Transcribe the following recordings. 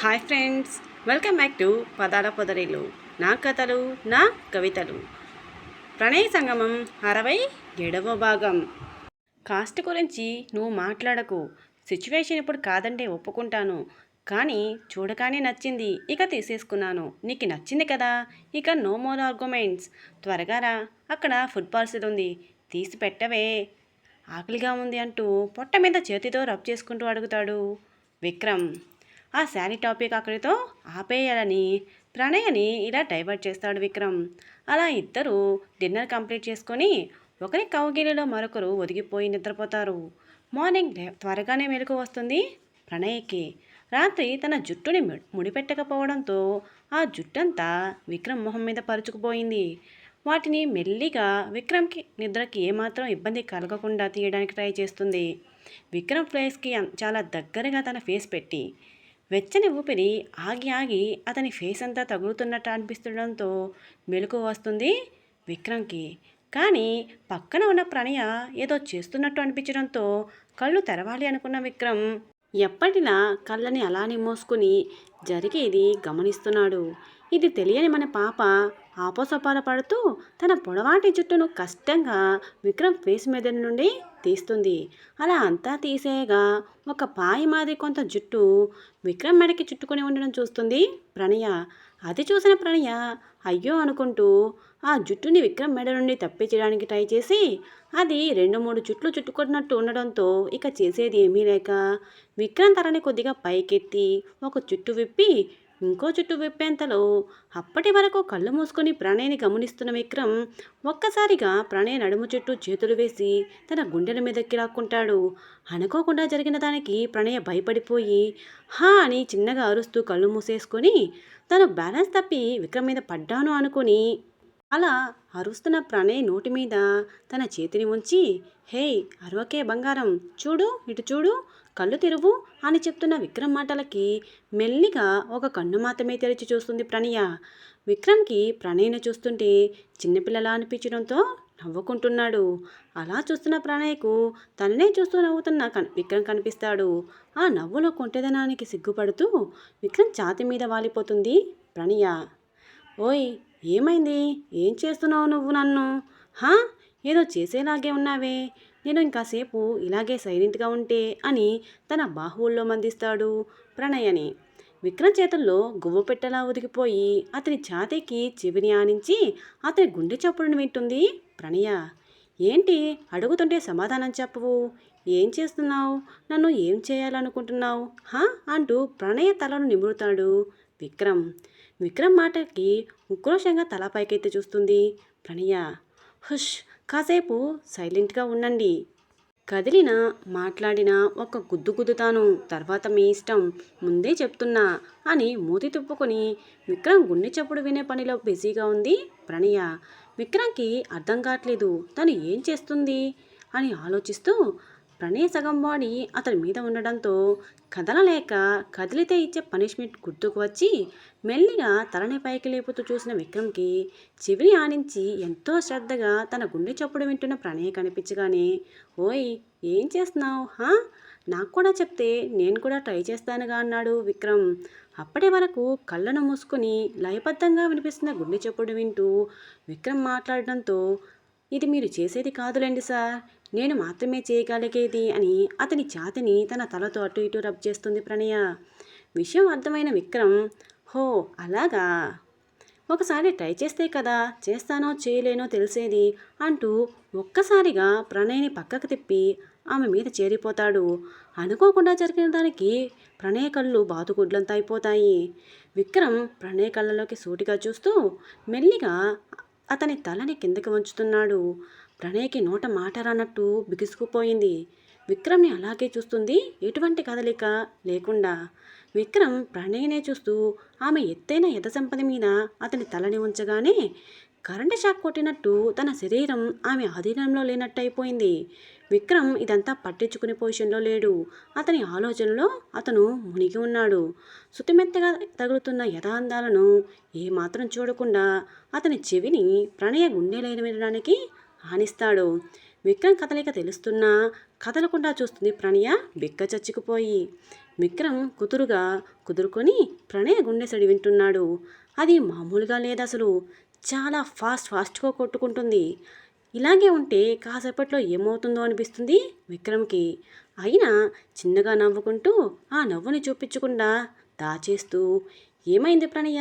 Hi friends, welcome back to పదాల పొదరిల్లు. నా కథలు, నా కవితలు. ప్రణయ సంగమం 67వ భాగం. కాస్ట్ గురించి నువ్వు మాట్లాడకు. సిచ్యువేషన్ ఇప్పుడు కాదంటే ఒప్పుకుంటాను, కానీ చూడగానే నచ్చింది, ఇక తీసేసుకున్నాను. నీకు నచ్చింది కదా, ఇక నో మోర్ ఆర్గ్యుమెంట్స్. త్వరగా రా, అక్కడ ఫుడ్ పార్సిల్ ఉంది, తీసి పెట్టవే. ఆకలిగా ఉంది అంటూ పొట్ట మీద చేతితో రబ్ చేసుకుంటూ అడుగుతాడు విక్రమ్. ఆ శారీ టాపిక్ అక్కడితో ఆపేయాలని ప్రణయని ఇలా డైవర్ట్ చేస్తాడు విక్రమ్. అలా ఇద్దరు డిన్నర్ కంప్లీట్ చేసుకొని ఒకరి కౌగిలిలో మరొకరు ఒదిగిపోయి నిద్రపోతారు. మార్నింగ్ త్వరగానే మెలకు వస్తుంది ప్రణయకి. రాత్రి తన జుట్టుని ముడిపెట్టకపోవడంతో ఆ జుట్టంతా విక్రమ్ మొహం మీద పరుచుకుపోయింది. వాటిని మెల్లిగా విక్రమ్కి నిద్రకి ఏమాత్రం ఇబ్బంది కలగకుండా తీయడానికి ట్రై చేస్తుంది. విక్రమ్ ఫేస్కి చాలా దగ్గరగా తన ఫేస్ పెట్టి వెచ్చని ఊపిరి ఆగి ఆగి అతని ఫేస్ అంతా తగులుతున్నట్టు అనిపిస్తుండడంతో మెలకువ వస్తుంది విక్రమ్కి. కానీ పక్కన ఉన్న ప్రణయ ఏదో చేస్తున్నట్టు అనిపించడంతో కళ్ళు తెరవాలి అనుకున్న విక్రమ్ ఎప్పటిలా కళ్ళని అలానే మోసుకుని జరిగేది గమనిస్తున్నాడు. ఇది తెలియని మన పాప ఆపోసపాల పడుతూ తన పొడవాటి జుట్టును కష్టంగా విక్రమ్ ఫేస్ మీద నుండి తీస్తుంది. అలా అంతా తీసేయగా ఒక పాయి మాదిరి కొంత జుట్టు విక్రమ్ మెడకి చుట్టుకొని ఉండడం చూస్తుంది ప్రణయ. అది చూసిన ప్రణయ అయ్యో అనుకుంటూ ఆ జుట్టుని విక్రమ్ మెడ నుండి తప్పించడానికి ట్రై చేసి అది 2-3 చుట్లు చుట్టుకున్నట్టు ఉండడంతో ఇక చేసేది ఏమీ లేక విక్రమ్ తలని కొద్దిగా పైకెత్తి ఒక చుట్టు విప్పి ఇంకో చుట్టు విప్పేంతలో అప్పటి వరకు కళ్ళు మూసుకొని ప్రణయ్ని గమనిస్తున్న విక్రమ్ ఒక్కసారిగా ప్రణయ్ నడుము చుట్టూ చేతులు వేసి తన గుండెల మీదకి లాక్కుంటాడు. అనుకోకుండా జరిగిన దానికి ప్రణయ భయపడిపోయి హా అని చిన్నగా అరుస్తూ కళ్ళు మూసేసుకొని తను బ్యాలెన్స్ తప్పి విక్రమ్ మీద పడ్డాను అనుకుని అలా అరుస్తున్న ప్రణయ్ నోటి మీద తన చేతిని ఉంచి హే అరవకే బంగారం, చూడు ఇటు చూడు, కళ్ళు తెరువు అని చెప్తున్న విక్రమ్ మాటలకి మెల్లిగా ఒక కన్ను మాత్రమే తెరిచి చూస్తుంది ప్రణయ. విక్రమ్కి ప్రణయ్ను చూస్తుంటే చిన్నపిల్లలా అనిపించడంతో నవ్వుకుంటున్నాడు. అలా చూస్తున్న ప్రణయ్కు తననే చూస్తూ నవ్వుతున్న విక్రమ్ కనిపిస్తాడు. ఆ నవ్వులో కొంటెదనానికి సిగ్గుపడుతూ విక్రమ్ ఛాతి మీద వాలిపోతుంది ప్రణయ. ఓయ్, ఏమైంది? ఏం చేస్తున్నావు నువ్వు నన్ను? హా, ఏదో చేసేలాగే ఉన్నావే. నేను ఇంకాసేపు ఇలాగే సైలెంట్గా ఉంటే అని తన బాహువుల్లో మందిస్తాడు ప్రణయని. విక్రమ్ చేతుల్లో గువ్వ పెట్టలా ఒదిగిపోయి అతని ఛాతీకి చెవిని ఆనించి అతని గుండె చప్పుడుని వింటుంది ప్రణయ. ఏంటి అడుగుతుంటే సమాధానం చెప్పవు? ఏం చేస్తున్నావు? నన్ను ఏం చేయాలనుకుంటున్నావు హా అంటూ ప్రణయ తలను నిమురుతాడు విక్రమ్. విక్రమ్ మాటకి ఉక్రోషంగా తల పైకెత్తి చూస్తుంది ప్రణయ. హుష్, కాసేపు సైలెంట్గా ఉండండి. కదిలినా మాట్లాడినా ఒక గుద్దు గుద్దుతాను, తర్వాత మీ ఇష్టం, ముందే చెప్తున్నా అని మూతి తిప్పుకొని విక్రమ్ గుండె చప్పుడు వినే పనిలో బిజీగా ఉంది ప్రణయ. విక్రమ్కి అర్థం కావట్లేదు తను ఏం చేస్తుంది అని ఆలోచిస్తూ ప్రణయ సగం బాడీ అతని మీద ఉండడంతో కదలలేక కదిలితే ఇచ్చే పనిష్మెంట్ గుర్తుకు వచ్చి మెల్లిగా తలని పైకి లేపుతూ చూసిన విక్రమ్కి చెవిని ఆనించి ఎంతో శ్రద్ధగా తన గుండె చప్పుడు వింటున్న ప్రణయ కనిపించగానే ఓయ్, ఏం చేస్తున్నావు హా, నాకు కూడా చెప్తే నేను కూడా ట్రై చేస్తానుగా అన్నాడు విక్రమ్. అప్పటి వరకు కళ్ళను మూసుకొని లయబద్ధంగా వినిపిస్తున్న గుండె చప్పుడు వింటూ విక్రమ్ మాట్లాడడంతో ఇది మీరు చేసేది కాదులేండి సార్, నేను మాత్రమే చేయగలిగేది అని అతని ఛాతిని తన తలతో అటు ఇటు రబ్ చేస్తుంది ప్రణయ. విషయం అర్థమైన విక్రమ్ హో అలాగా, ఒకసారి ట్రై చేస్తే కదా చేస్తానో చేయలేనో తెలిసేది అంటూ ఒక్కసారిగా ప్రణయ్ని పక్కకు తిప్పి ఆమె మీద చేరిపోతాడు. అనుకోకుండా జరిగిన దానికి ప్రణయ కళ్ళు బాతుగుడ్లంతా అయిపోతాయి. విక్రమ్ ప్రణయ కళ్ళలోకి సూటిగా చూస్తూ మెల్లిగా అతని తలని కిందకి వంచుతున్నాడు. ప్రణయ్కి నోట మాట రానట్టు బిగుసుకుపోయింది. విక్రమ్ని అలాగే చూస్తుంది, ఎటువంటి కదలిక లేకుండా. విక్రమ్ ప్రణయ్నే చూస్తూ ఆమె ఎత్తైన ఎదసంపద మీద అతని తలని ఉంచగానే కరెంటు షాక్ కొట్టినట్టు తన శరీరం ఆమె ఆధీనంలో లేనట్టు అయిపోయింది. విక్రమ్ ఇదంతా పట్టించుకునే పొజిషన్లో లేడు. అతని ఆలోచనలో అతను మునిగి ఉన్నాడు. సుతిమెత్తగా తగులుతున్న యథాందాలను ఏమాత్రం చూడకుండా అతని చెవిని ప్రణయ గుండెలైన వినడానికి ఆనిస్తాడు. విక్రమ్ కదలిక తెలుస్తున్నా కదలకుండా చూస్తుంది ప్రణయ బిక్క చచ్చికుపోయి. విక్రమ్ కుదురుగా కుదురుకొని ప్రణయ్ గుండె సడి వింటున్నాడు. అది మామూలుగా లేదు అసలు. చాలా ఫాస్ట్గా కొట్టుకుంటుంది. ఇలాగే ఉంటే కాసేపట్లో ఏమవుతుందో అనిపిస్తుంది విక్రమ్కి. అయినా చిన్నగా నవ్వుకుంటూ ఆ నవ్వుని చూపించకుండా దాచేస్తూ, ఏమైంది ప్రణయ,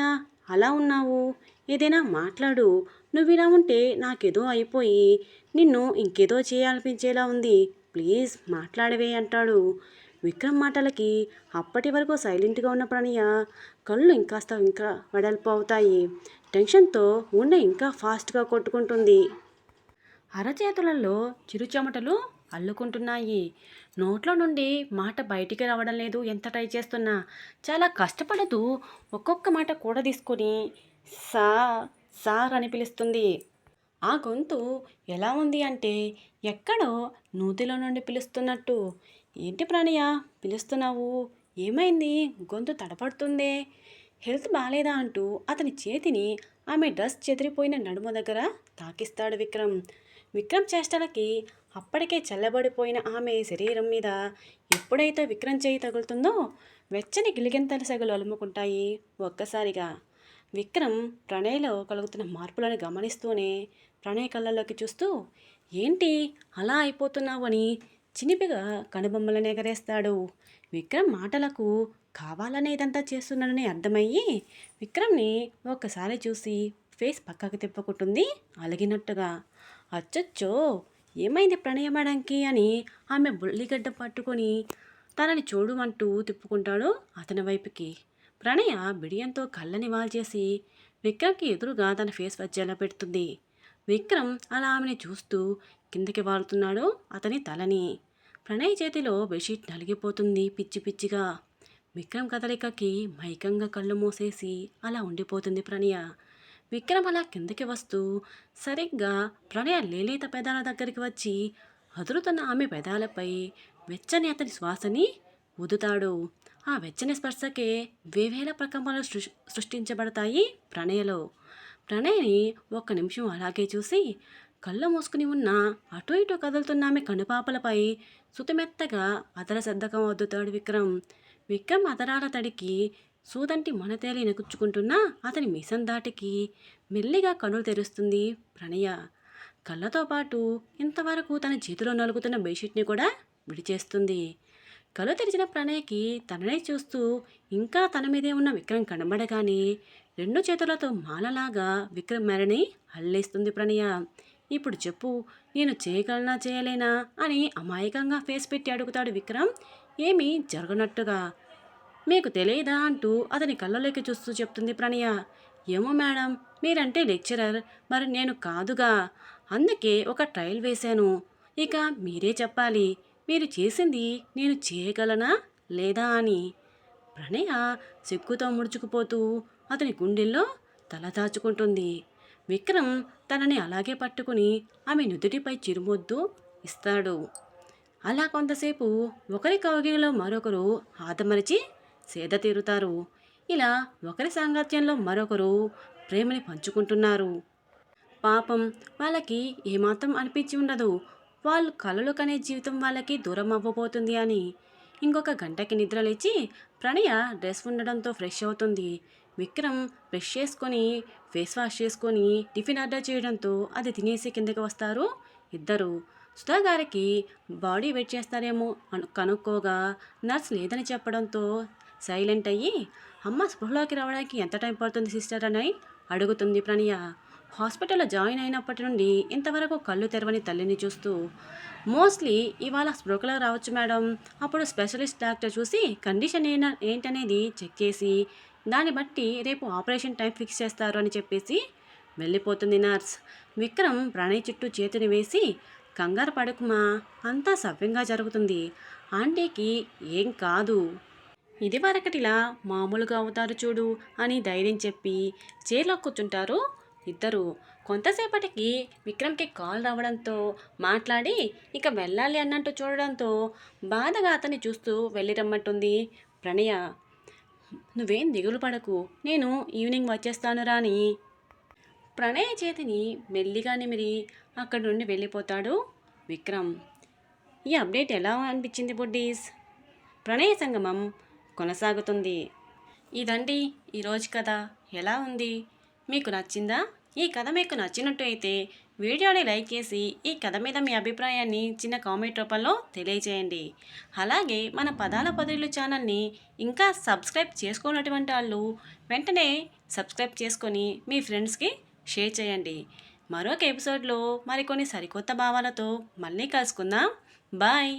అలా ఉన్నావు? ఏదైనా మాట్లాడు. నువ్వు ఇలా ఉంటే నాకేదో అయిపోయి నిన్ను ఇంకేదో చేయాలనిపించేలా ఉంది. ప్లీజ్ మాట్లాడవే అంటాడు. విక్రమ్ మాటలకి అప్పటి వరకు సైలెంట్గా ఉన్న ప్రణయ కళ్ళు ఇంకా వెడల్పు అవుతాయి. టెన్షన్తో గుండె ఇంకా ఫాస్ట్గా కొట్టుకుంటుంది. అరచేతులలో చిరుచెమటలు అల్లుకుంటున్నాయి. నోట్లో నుండి మాట బయటికి రావడం లేదు. ఎంత ట్రై చేస్తున్నా చాలా కష్టపడుతూ ఒక్కొక్క మాట కూడా తీసుకొని సార్ అని పిలుస్తుంది. ఆ గొంతు ఎలా ఉంది అంటే ఎక్కడో నూతిలో నుండి పిలుస్తున్నట్టు. ఏంటి ప్రణయ పిలుస్తున్నావు? ఏమైంది? గొంతు తడపడుతుందే. హెల్త్ బాగాలేదా అంటూ అతని చేతిని ఆమె డ్రెస్ చెదిరిపోయిన నడుము దగ్గర తాకిస్తాడు విక్రమ్. విక్రమ్ చేష్టలకి అప్పటికే చల్లబడిపోయిన ఆమె శరీరం మీద ఎప్పుడైతే విక్రమ్ చేయి తగులుతుందో వెచ్చని గిలిగింతల సెగలు అలుముకుంటాయి ఒక్కసారిగా. విక్రమ్ ప్రణయ్లో కలుగుతున్న మార్పులను గమనిస్తూనే ప్రణయ్ కళ్ళల్లోకి చూస్తూ, ఏంటి అలా అయిపోతున్నావు అని చినిపిగా కనుబొమ్మలను ఎగరేస్తాడు. విక్రమ్ మాటలకు కావాలనే ఇదంతా చేస్తున్నానని అర్థమయ్యి విక్రమ్ని ఒక్కసారి చూసి ఫేస్ పక్కకు తిప్పుకుంటుంది అలిగినట్టుగా. అచ్చచ్చో, ఏమైంది ప్రణయ మేడంకి అని ఆమె బుల్లిగడ్డ పట్టుకొని తనని చూడమంటూ తిప్పుకుంటాడు అతని వైపుకి. ప్రణయ బిడియంతో కళ్ళని వాల్చేసి విక్రమ్కి ఎదురుగా తన ఫేస్ వచ్చేలా పెడుతుంది. విక్రమ్ అలా ఆమెని చూస్తూ కిందకి వాలుతున్నాడు అతని తలని. ప్రణయ్ చేతిలో బెడ్షీట్ నలిగిపోతుంది పిచ్చి పిచ్చిగా. విక్రమ్ కదలికకి మైకంగా కళ్ళు మూసేసి అలా ఉండిపోతుంది ప్రణయ. విక్రమ్ అలా కిందకి వస్తూ సరిగ్గా ప్రణయ లేలేత పెదాల దగ్గరికి వచ్చి అదురుతున్న ఆమె పెదాలపై వెచ్చని అతని శ్వాసని ఊదుతాడు. ఆ వెచ్చని స్పర్శకే వేవేల ప్రకంపనలు సృష్టించబడతాయి ప్రణయలో. ప్రణయ్ని ఒక్క నిమిషం అలాగే చూసి కళ్ళు మూసుకుని ఉన్న అటు ఇటు కదులుతున్న ఆమె కనుపాపలపై సుతిమెత్తగా అదర సద్దకం వద్దుతాడు విక్రమ్. విక్రమ్ అదరాల తడికి సూదంటి మనతేలి నెగుచ్చుకుంటున్నా అతని మిసం దాటికి మెల్లిగా కనులు తెరుస్తుంది ప్రణయ. కళ్ళతో పాటు ఇంతవరకు తన చేతిలో నలుగుతున్న బెడ్షీట్ని కూడా విడిచేస్తుంది. కళ్ళు తెరిచిన ప్రణయ్కి తననే చూస్తూ ఇంకా తన మీదే ఉన్న విక్రమ్ కనబడగానే రెండు చేతులతో మాలలాగా విక్రమ్ మెరని అల్లేస్తుంది ప్రణయ. ఇప్పుడు చెప్పు, నేను చేయగలనా చేయలేనా అని అమాయకంగా ఫేస్ పెట్టి అడుగుతాడు విక్రమ్ ఏమీ జరగనట్టుగా. మీకు తెలియదా అంటూ అతని కళ్ళలోకి చూస్తూ చెప్తుంది ప్రణయ. ఏమో మేడం, మీరంటే లెక్చరర్, మరి నేను కాదుగా, అందుకే ఒక ట్రయల్ వేశాను. ఇక మీరే చెప్పాలి, మీరు చేసింది నేను చేయగలనా లేదా అని. ప్రణయ సిగ్గుతో ముడుచుకుపోతూ అతని గుండెల్లో తల దాచుకుంటుంది. విక్రమ్ తనని అలాగే పట్టుకుని ఆమె నుదుటిపై చిరుమొద్దు ఇస్తాడు. అలా కొంతసేపు ఒకరి కౌగిలిలో మరొకరు ఆదమరిచి సేద తీరుతారు. ఇలా ఒకరి సాంగత్యంలో మరొకరు ప్రేమని పంచుకుంటున్నారు. పాపం వాళ్ళకి ఏమాత్రం అనిపించి ఉండదు వాళ్ళు కలలు కనే జీవితం వాళ్ళకి దూరం అవ్వబోతుంది అని. ఇంకొక గంటకి నిద్ర లేచి ప్రణయ డ్రెస్ ఉండడంతో ఫ్రెష్ అవుతుంది. విక్రమ్ బ్రష్ చేసుకొని ఫేస్ వాష్ చేసుకొని టిఫిన్ ఆర్డర్ చేయడంతో అది తినేసి కిందకి వస్తారు ఇద్దరు. సుధా గారికి బాడీ వెయిట్ చేస్తారేమో కనుక్కోగా నర్స్ లేదని చెప్పడంతో సైలెంట్ అయ్యి, అమ్మ స్పృహలోకి రావడానికి ఎంత టైం పడుతుంది సిస్టర్ అని అడుగుతుంది ప్రణయ. హాస్పిటల్లో జాయిన్ అయినప్పటి నుండి ఇంతవరకు కళ్ళు తెరవని తల్లిని చూస్తూ, మోస్ట్లీ ఇవాళ స్పృహలో రావచ్చు మేడం, అప్పుడు స్పెషలిస్ట్ డాక్టర్ చూసి కండిషన్ ఏంటనేది చెక్ చేసి దాన్ని బట్టి రేపు ఆపరేషన్ టైం ఫిక్స్ చేస్తారు అని చెప్పేసి వెళ్ళిపోతుంది నర్స్. విక్రమ్ ప్రణయ్ చుట్టూ చేతిని వేసి, కంగారు పడకుమా, అంతా సవ్యంగా జరుగుతుంది, ఆంటీకి ఏం కాదు, ఇది వరకటిలా మామూలుగా అవుతారు చూడు అని ధైర్యం చెప్పి చైర్లో కూర్చుంటారు ఇద్దరు. కొంతసేపటికి విక్రమ్కి కాల్ రావడంతో మాట్లాడి ఇక వెళ్ళాలి అన్నట్టు చూడడంతో బాధగా అతన్ని చూస్తూ వెళ్ళి రమ్మంటుంది ప్రణయ. నువ్వేం దిగులు పడకు, నేను ఈవినింగ్ వచ్చేస్తాను రాని ప్రణయ చేతిని మెల్లిగా నిమిరి అక్కడి నుండి వెళ్ళిపోతాడు విక్రమ్. ఈ అప్డేట్ ఎలా అనిపించింది బుడ్డీస్? ప్రణయ సంగమం కొనసాగుతుంది. ఇదండి ఈరోజు కథ. ఎలా ఉంది? మీకు నచ్చిందా? ఈ కథ మీకు నచ్చినట్టు అయితే వీడియోని లైక్ చేసి ఈ కథ మీద మీ అభిప్రాయాన్ని చిన్న కామెంట్ రూపంలో తెలియజేయండి. అలాగే మన పదాల పొదరిల్లు ఛానల్ని ఇంకా సబ్స్క్రైబ్ చేసుకున్నటువంటి వాళ్ళు వెంటనే సబ్స్క్రైబ్ చేసుకొని మీ ఫ్రెండ్స్కి షేర్ చేయండి. మరొక ఎపిసోడ్లో మరికొన్ని సరికొత్త భావాలతో మళ్ళీ కలుసుకుందాం. బాయ్.